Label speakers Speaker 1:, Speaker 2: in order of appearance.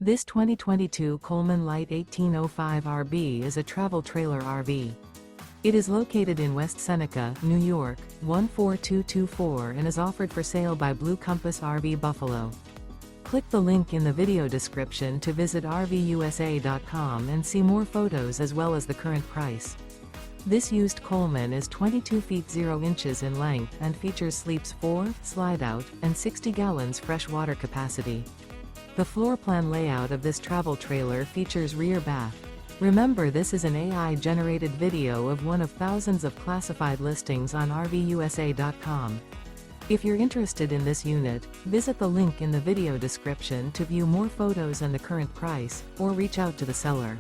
Speaker 1: This 2022 Coleman Light 1805 RB is a travel trailer RV. It is located in West Seneca, New York, 14224 and is offered for sale by Blue Compass RV Buffalo. Click the link in the video description to visit RVUSA.com and see more photos as well as the current price. This used Coleman is 22 feet 0 inches in length and features sleeps 4, Slideout, and 60 gallons fresh water capacity. The floor plan layout of this travel trailer features rear bath. Remember, this is an AI-generated video of one of thousands of classified listings on RVUSA.com. If you're interested in this unit, visit the link in the video description to view more photos and the current price, or reach out to the seller.